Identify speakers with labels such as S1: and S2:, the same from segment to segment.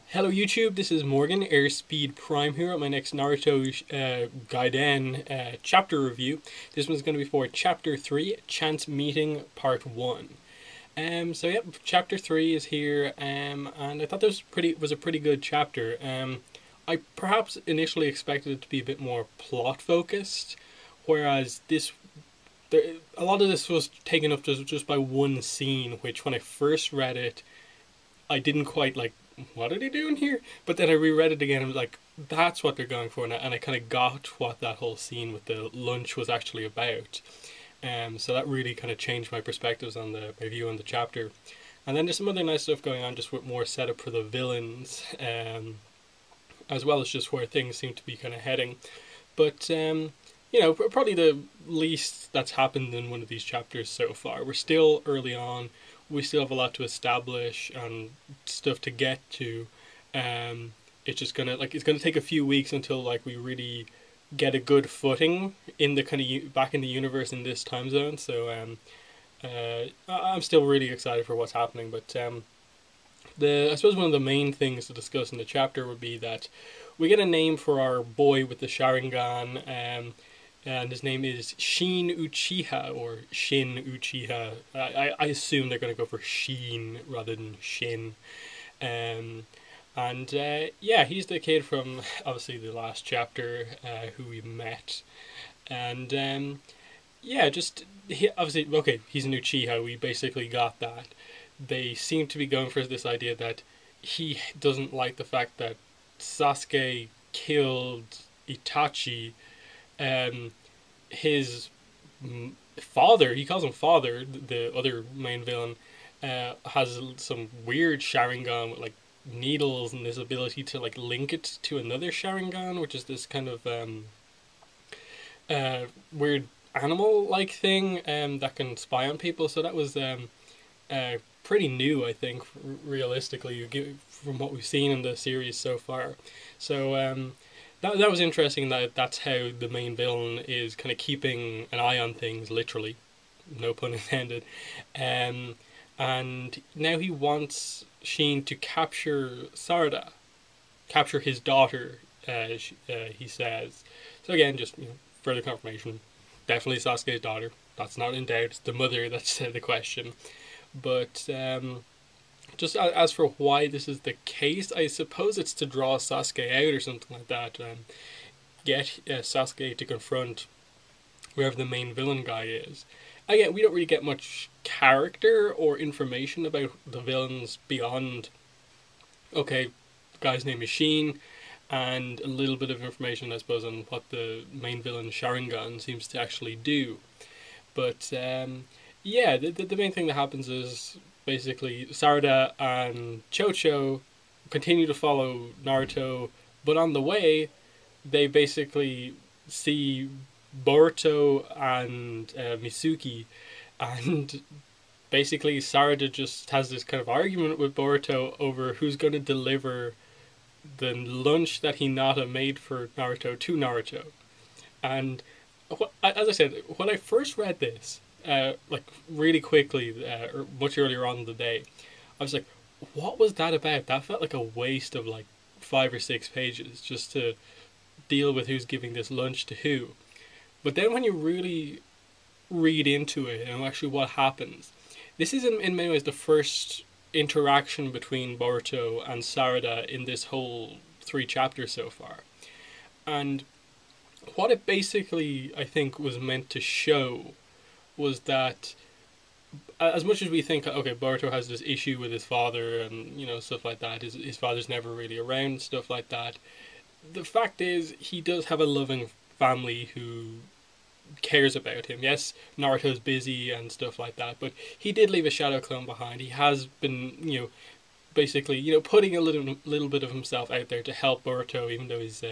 S1: Hello YouTube, this is Morgan, Airspeed Prime here at my next Naruto Gaiden chapter review. This one's going to be for Chapter 3, Chance Meeting Part 1. Chapter 3 is here, and I thought this was a pretty good chapter. I perhaps initially expected it to be a bit more plot focused, whereas a lot of this was taken up just by one scene, which when I first read it, I didn't quite like, what are they doing here? But then I reread it again and was like, that's what they're going for, and I kind of got what that whole scene with the lunch was actually about. So that really kind of changed my perspectives on my view on the chapter. And then there's some other nice stuff going on, just with more setup for the villains, as well as just where things seem to be kind of heading. But probably the least that's happened in one of these chapters so far. We're still early on. We still have a lot to establish and stuff to get to. It's gonna take a few weeks until we really get a good footing in the kind of back in the universe in this time zone. So I'm still really excited for what's happening. But I suppose one of the main things to discuss in the chapter would be that we get a name for our boy with the Sharingan. And his name is Shin Uchiha, or Shin Uchiha. I assume they're going to go for Shin rather than Shin. He's the kid from obviously the last chapter who we met. And he's an Uchiha. We basically got that. They seem to be going for this idea that he doesn't like the fact that Sasuke killed Itachi. His father, he calls him father, the other main villain, has some weird Sharingan with needles and this ability to link it to another Sharingan, which is this kind of weird animal like thing that can spy on people. So that was pretty new, I think, realistically, from what we've seen in the series so far. So that was interesting that's how the main villain is kind of keeping an eye on things, literally, no pun intended. And now he wants Sheen to capture Sarada, capture his daughter, he says. So again, just further confirmation, definitely Sasuke's daughter. That's not in doubt. It's the mother that's the question. But just as for why this is the case, I suppose it's to draw Sasuke out or something like that. Get Sasuke to confront whoever the main villain guy is. Again, we don't really get much character or information about the villains beyond, okay, the guy's name is Sheen, and a little bit of information, I suppose, on what the main villain Sharingan seems to actually do. But the main thing that happens is basically Sarada and Chocho continue to follow Naruto, but on the way, they basically see Boruto and Mitsuki, and basically Sarada just has this kind of argument with Boruto over who's going to deliver the lunch that Hinata made for Naruto to Naruto. And as I said, when I first read this, really quickly, or much earlier on in the day, I was like, what was that about? That felt like a waste of 5 or 6 pages just to deal with who's giving this lunch to who. But then when you really read into it and actually what happens, this is in many ways the first interaction between Boruto and Sarada in this whole 3 chapters so far. And what it basically, I think, was meant to show was that as much as we think, okay, Boruto has this issue with his father and stuff like that, his father's never really around, stuff like that, the fact is he does have a loving family who cares about him. Yes, Naruto's busy and stuff like that, but he did leave a shadow clone behind. He has been basically putting a little bit of himself out there to help Boruto, even though he's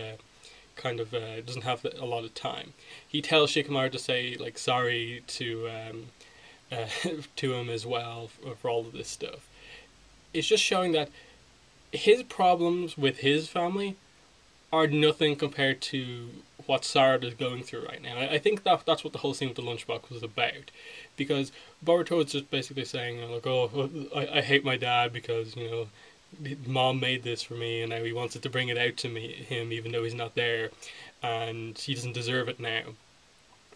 S1: doesn't have a lot of time. He tells Shikamaru to say sorry to to him as well for all of this stuff. It's just showing that his problems with his family are nothing compared to what Sarada is going through right now. I think that's what the whole scene with the lunchbox was about, because Boruto is just basically saying I hate my dad because Mom made this for me, and now he wants it to bring it out to him, even though he's not there, and he doesn't deserve it now.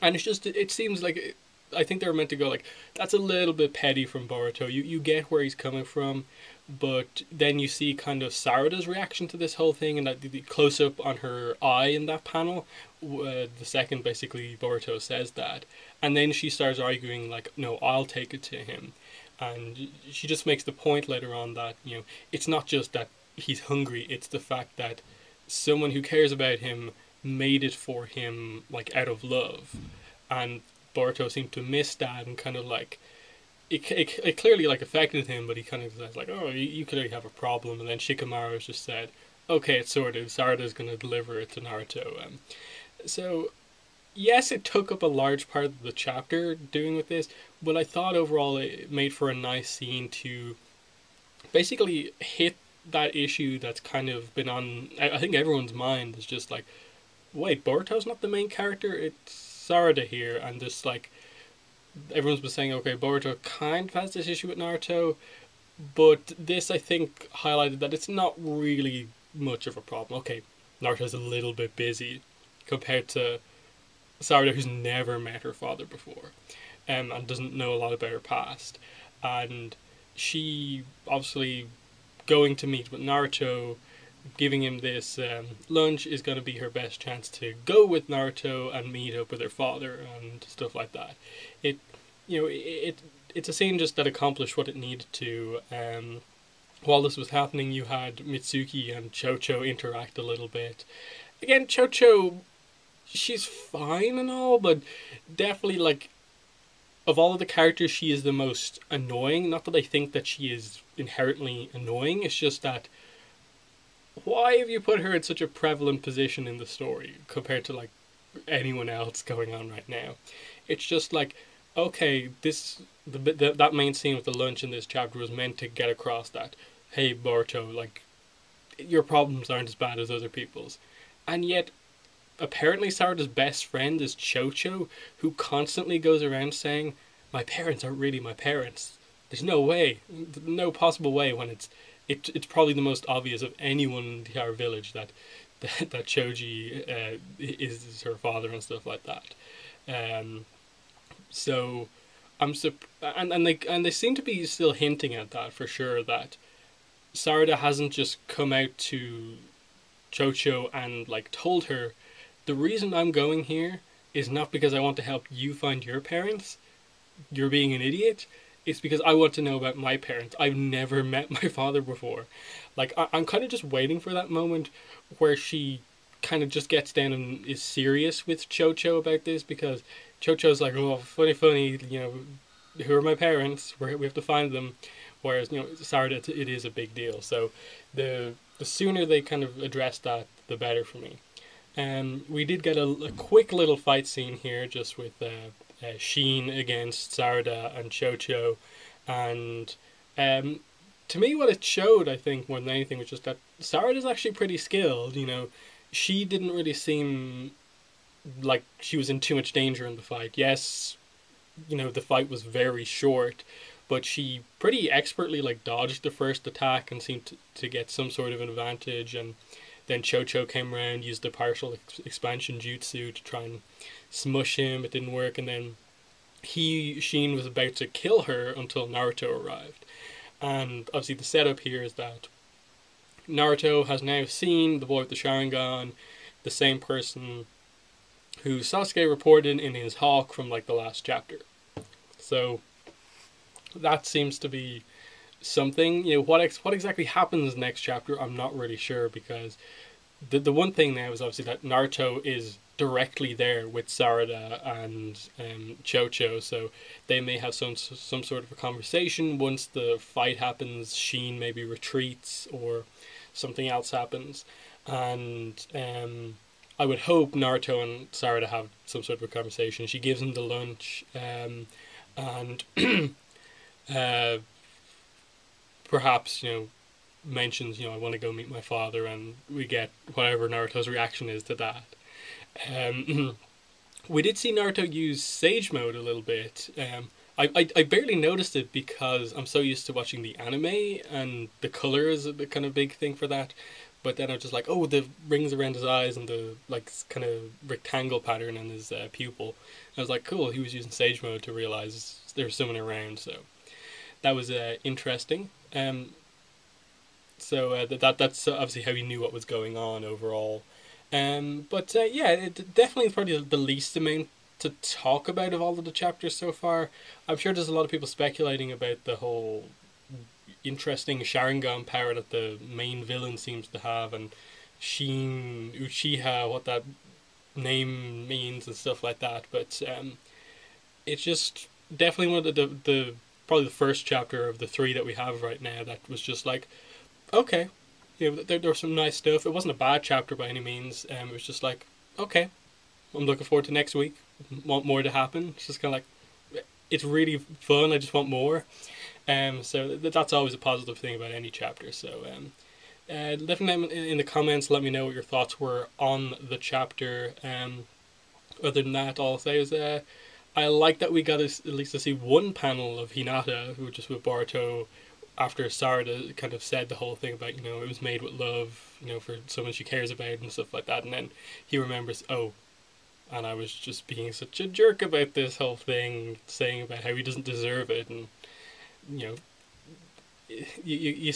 S1: And it's just it seems like I think they were meant to go like that's a little bit petty from Boruto. You get where he's coming from, but then you see kind of Sarada's reaction to this whole thing, and that the close up on her eye in that panel, the second basically Boruto says that, and then she starts arguing like, no, I'll take it to him, and she just makes the point later on that it's not just that he's hungry, it's the fact that someone who cares about him made it for him like out of love, and Boruto seemed to miss that and kind of like it clearly like affected him, but he kind of says like, oh, you clearly have a problem, and then Shikamaru just said, okay, it's sorted. Sarada's going to deliver it to Naruto. So yes, it took up a large part of the chapter doing with this, but I thought overall it made for a nice scene to basically hit that issue that's kind of been on I think everyone's mind is just like, wait, Boruto's not the main character, it's Sarada here, and just like everyone's been saying, okay, Boruto kind of has this issue with Naruto, but this I think highlighted that it's not really much of a problem. Okay, Naruto's a little bit busy compared to Sarada, who's never met her father before, and doesn't know a lot about her past, and she obviously going to meet with Naruto, giving him this lunch is going to be her best chance to go with Naruto and meet up with her father and stuff like that. It, it's a scene just that accomplished what it needed to. While this was happening, you had Mitsuki and Chocho interact a little bit. Again, Chocho, she's fine and all, but definitely like of all of the characters, she is the most annoying. Not that I think that she is inherently annoying. It's just that why have you put her in such a prevalent position in the story compared to like anyone else going on right now? It's just like, okay, that main scene with the lunch in this chapter was meant to get across that, hey Boruto, like your problems aren't as bad as other people's, and yet apparently Sarada's best friend is Chocho, who constantly goes around saying, my parents aren't really my parents. There's no way, no possible way when it's probably the most obvious of anyone in the entire village that Choji is her father and stuff like that. So and they seem to be still hinting at that for sure, that Sarada hasn't just come out to Chocho and like told her, the reason I'm going here is not because I want to help you find your parents. You're being an idiot. It's because I want to know about my parents. I've never met my father before. Like, I'm kind of just waiting for that moment where she kind of just gets down and is serious with Chocho about this, because Chocho's like, oh, funny, who are my parents? We have to find them. Whereas, Sarada, it is a big deal. So the sooner they kind of address that, the better for me. We did get a quick little fight scene here, just with Sheen against Sarada and Chocho, and to me, what it showed, I think, more than anything, was just that Sarada's actually pretty skilled. She didn't really seem like she was in too much danger in the fight. Yes, the fight was very short, but she pretty expertly like dodged the first attack and seemed to get some sort of an advantage, and then Chocho came around, used the partial expansion jutsu to try and smush him. It didn't work, and then Sheen was about to kill her until Naruto arrived. And obviously the setup here is that Naruto has now seen the boy with the Sharingan, the same person who Sasuke reported in his hawk from like the last chapter. So that seems to be something. What exactly happens next chapter, I'm not really sure, because the one thing now is obviously that Naruto is directly there with Sarada and Chocho, so they may have some sort of a conversation. Once the fight happens, Sheen maybe retreats or something else happens, and I would hope Naruto and Sarada have some sort of a conversation. She gives him the lunch, and perhaps mentions I want to go meet my father, and we get whatever Naruto's reaction is to that. We did see Naruto use Sage Mode a little bit. I barely noticed it because I'm so used to watching the anime and the color is a kind of big thing for that. But then I was just like, oh, the rings around his eyes and the like kind of rectangle pattern in his pupil. I was like, cool. He was using Sage Mode to realize there was someone around. So that was interesting. That's obviously how he knew what was going on overall. But yeah, it definitely is probably the least amount to talk about of all of the chapters so far. I'm sure there's a lot of people speculating about the whole interesting Sharingan power that the main villain seems to have, and Shin Uchiha, what that name means and stuff like that. But it's just definitely one of the probably the first chapter of the three that we have right now that was just like, okay, there was some nice stuff. It wasn't a bad chapter by any means. It was just like, okay, I'm looking forward to next week. Want more to happen. It's just kind of like, it's really fun. I just want more. So that's always a positive thing about any chapter. So definitely in the comments, let me know what your thoughts were on the chapter. Other than that, all I'll say is I like that we got at least to see one panel of Hinata, who was just with Boruto after Sarada kind of said the whole thing about, it was made with love, for someone she cares about and stuff like that. And then he remembers, oh, and I was just being such a jerk about this whole thing, saying about how he doesn't deserve it. And, you know, you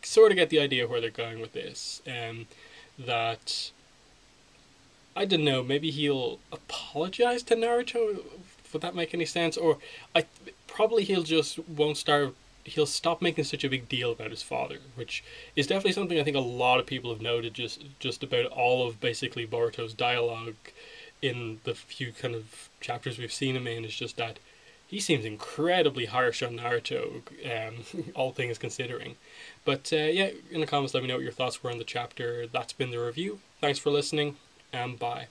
S1: sort of get the idea where they're going with this. That, I don't know, maybe he'll apologize to Naruto. Would that make any sense? Or probably he'll just won't start. He'll stop making such a big deal about his father, which is definitely something I think a lot of people have noted just about all of basically Boruto's dialogue in the few kind of chapters we've seen him in. Is just that he seems incredibly harsh on Naruto, all things considering. But yeah, in the comments let me know what your thoughts were on the chapter. That's been the review. Thanks for listening, and bye.